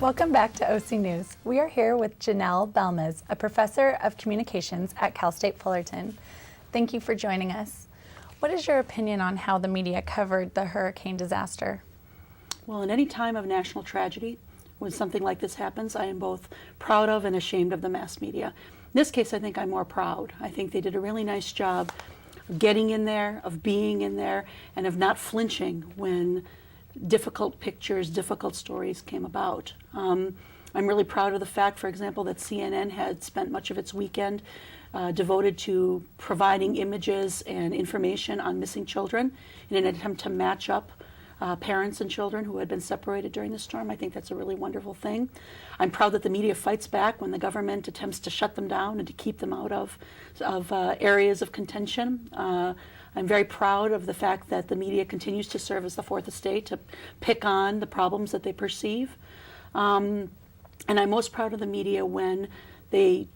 Welcome back to OC News. We are here with Genelle Belmas, a professor of communications at Cal State Fullerton. Thank you for joining us. What is your opinion on how the media covered the hurricane disaster? Well, in any time of national tragedy, when something like this happens, I am both proud of and ashamed of the mass media. In this case, I think I'm more proud. I think they did a really nice job of getting in there, of being in there, and of not flinching when difficult pictures, difficult stories came about. I'm really proud of the fact, for example, that CNN had spent much of its weekend devoted to providing images and information on missing children in an attempt to match up parents and children who had been separated during the storm. I think that's a really wonderful thing. I'm proud that the media fights back when the government attempts to shut them down and to keep them out of areas of contention. I'm very proud of the fact that the media continues to serve as the fourth estate to pick on the problems that they perceive. And I'm most proud of the media when they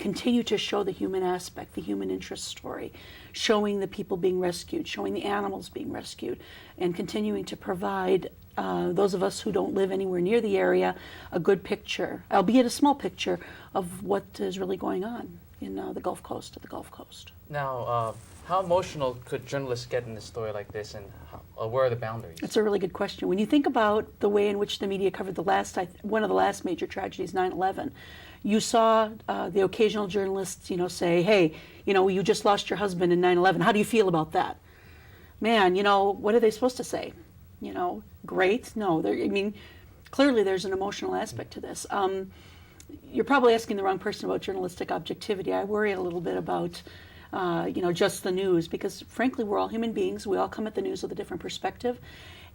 continue to show the human aspect, the human interest story, showing the people being rescued, showing the animals being rescued, and continuing to provide those of us who don't live anywhere near the area a good picture, albeit a small picture, of what is really going on in the Gulf Coast of the Gulf Coast. Now, how emotional could journalists get in a story like this, and where are the boundaries? It's a really good question. When you think about the way in which the media covered one of the last major tragedies, 9/11, you saw the occasional journalists, say, hey, you just lost your husband in 9/11. How do you feel about that? Man, what are they supposed to say? Great? No, clearly there's an emotional aspect to this. You're probably asking the wrong person about journalistic objectivity. I worry a little bit about just the news, because frankly, we're all human beings. We all come at the news with a different perspective.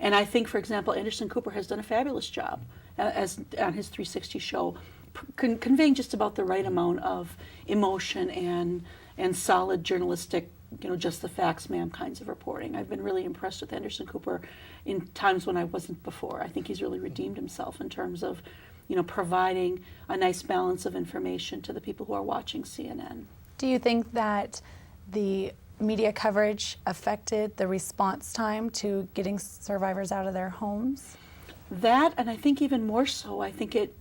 And I think, for example, Anderson Cooper has done a fabulous job as on his 360 show, conveying just about the right amount of emotion and solid journalistic, just the facts, ma'am, kinds of reporting. I've been really impressed with Anderson Cooper in times when I wasn't before. I think he's really redeemed himself in terms of, providing a nice balance of information to the people who are watching CNN. Do you think that the media coverage affected the response time to getting survivors out of their homes? That, and I think even more so, I think it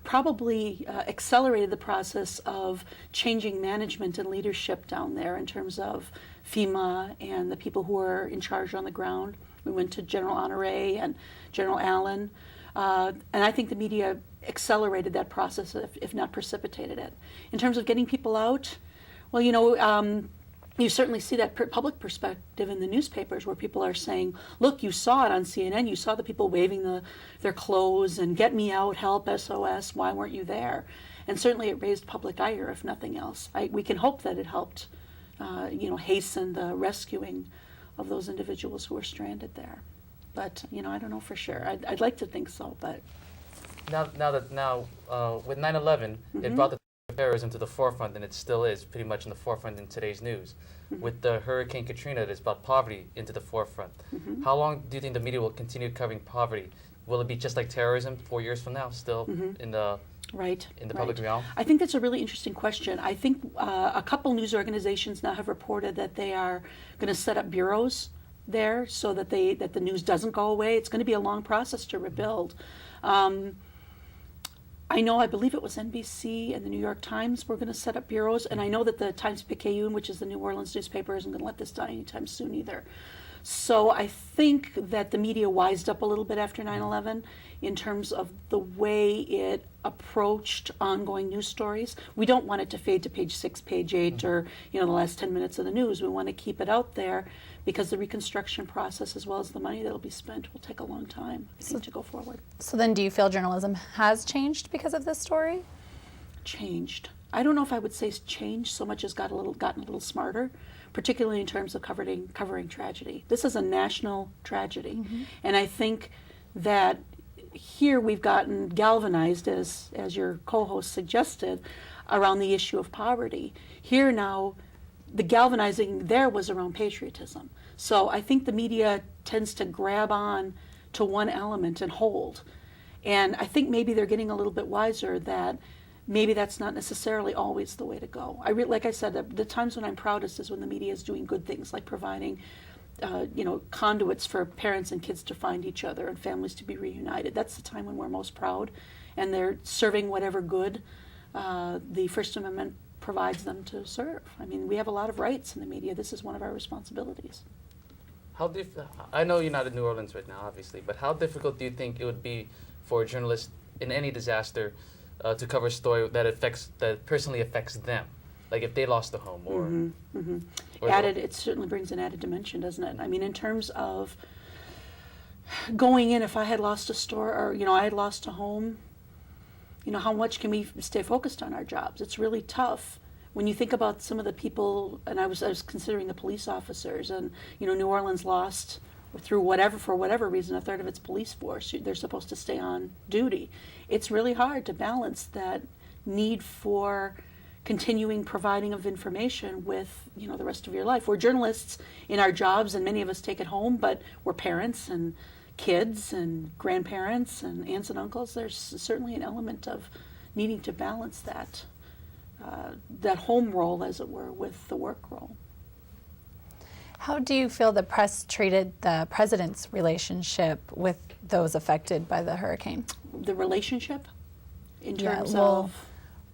probably accelerated the process of changing management and leadership down there in terms of FEMA and the people who are in charge on the ground. We went to General Honore and General Allen, and I think the media accelerated that process, if not precipitated it. In terms of getting people out, well, you certainly see that public perspective in the newspapers where people are saying, look, you saw it on CNN, you saw the people waving their clothes and get me out, help, SOS, why weren't you there? And certainly it raised public ire, if nothing else. We can hope that it helped hasten the rescuing of those individuals who were stranded there. But, I don't know for sure. I'd like to think so, but... Now with 9/11, it brought the terrorism to the forefront, and it still is pretty much in the forefront in today's news. With the Hurricane Katrina, it's brought poverty into the forefront. How long do you think the media will continue covering poverty? Will it be just like terrorism 4 years from now, still in the public realm? I think that's a really interesting question. I think a couple news organizations now have reported that they are going to set up bureaus there so that the news doesn't go away. It's going to be a long process to rebuild. I believe it was NBC and the New York Times were going to set up bureaus, and I know that the Times-Picayune, which is the New Orleans newspaper, isn't going to let this die anytime soon either. So I think that the media wised up a little bit after 9/11 in terms of the way it approached ongoing news stories. We don't want it to fade to page 6, page 8, or the last 10 minutes of the news. We want to keep it out there because the reconstruction process, as well as the money that'll be spent, will take a long time, I think, to go forward. So then do you feel journalism has changed because of this story? Changed. I don't know if I would say changed so much as gotten a little smarter, particularly in terms of covering tragedy. This is a national tragedy, and I think that here we've gotten galvanized, as your co-host suggested, around the issue of poverty. Here now, the galvanizing there was around patriotism. So I think the media tends to grab on to one element and hold. And I think maybe they're getting a little bit wiser that maybe that's not necessarily always the way to go. Like I said, the times when I'm proudest is when the media is doing good things, like providing conduits for parents and kids to find each other and families to be reunited. That's the time when we're most proud, and they're serving whatever good the First Amendment provides them to serve. I mean, we have a lot of rights in the media. This is one of our responsibilities. I know you're not in New Orleans right now, obviously, but how difficult do you think it would be for a journalist in any disaster to cover a story that personally affects them? Like if they lost a home or It certainly brings an added dimension, doesn't it? I mean, in terms of going in, if I had lost a store or, I had lost a home, how much can we stay focused on our jobs? It's really tough. When you think about some of the people, and I was considering the police officers, and New Orleans lost for whatever reason, a third of its police force. They're supposed to stay on duty. It's really hard to balance that need for continuing providing of information with the rest of your life. We're journalists in our jobs, and many of us take it home, but we're parents and kids and grandparents and aunts and uncles. There's certainly an element of needing to balance that home role, as it were, with the work role. How do you feel the press treated the president's relationship with those affected by the hurricane? The relationship in terms well, of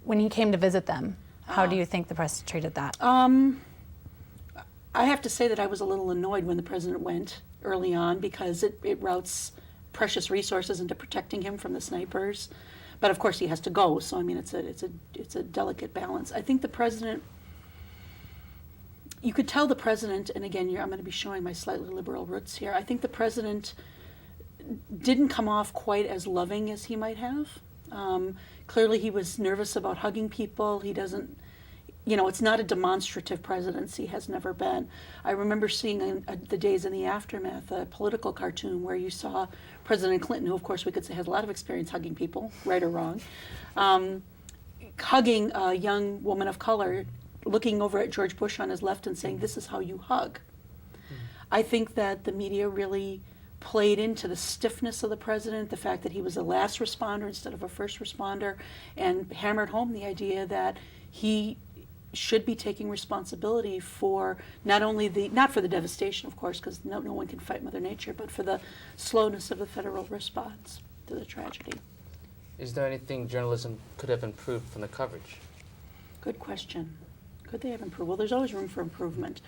when he came to visit them, how do you think the press treated that? I have to say that I was a little annoyed when the president went early on, because it routes precious resources into protecting him from the snipers. But of course he has to go, so I mean it's a delicate balance. I think the president, you could tell the president, and again I'm going to be showing my slightly liberal roots here, I think the president didn't come off quite as loving as he might have. Clearly he was nervous about hugging people. He doesn't, it's not a demonstrative presidency, has never been. I remember seeing in the days in the aftermath a political cartoon where you saw President Clinton, who of course we could say has a lot of experience hugging people, right or wrong, hugging a young woman of color, looking over at George Bush on his left and saying, "This is how you hug." I think that the media really played into the stiffness of the president, the fact that he was a last responder instead of a first responder, and hammered home the idea that he should be taking responsibility for not for the devastation, of course, because no one can fight Mother Nature, but for the slowness of the federal response to the tragedy. Is there anything journalism could have improved from the coverage? Good question. Could they have improved? Well, there's always room for improvement.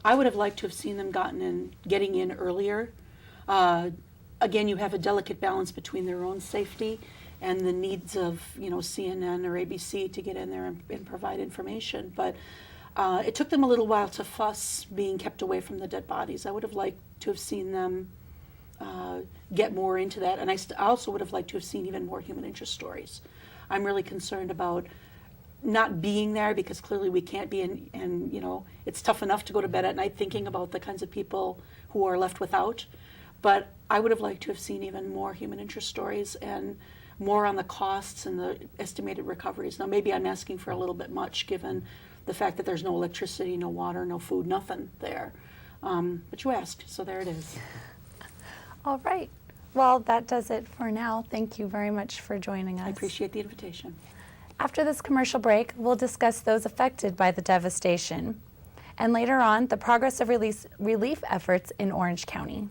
I would have liked to have seen them getting in earlier. Again, you have a delicate balance between their own safety and the needs of CNN or ABC to get in there and provide information. But it took them a little while to fuss being kept away from the dead bodies. I would have liked to have seen them get more into that, and I also would have liked to have seen even more human interest stories. I'm really concerned about not being there, because clearly we can't be, and it's tough enough to go to bed at night thinking about the kinds of people who are left without. But I would have liked to have seen even more human interest stories and more on the costs and the estimated recoveries. Now, maybe I'm asking for a little bit much, given the fact that there's no electricity, no water, no food, nothing there. But you asked, so there it is. All right. Well, that does it for now. Thank you very much for joining us. I appreciate the invitation. After this commercial break, we'll discuss those affected by the devastation, and later on, the progress of relief efforts in Orange County.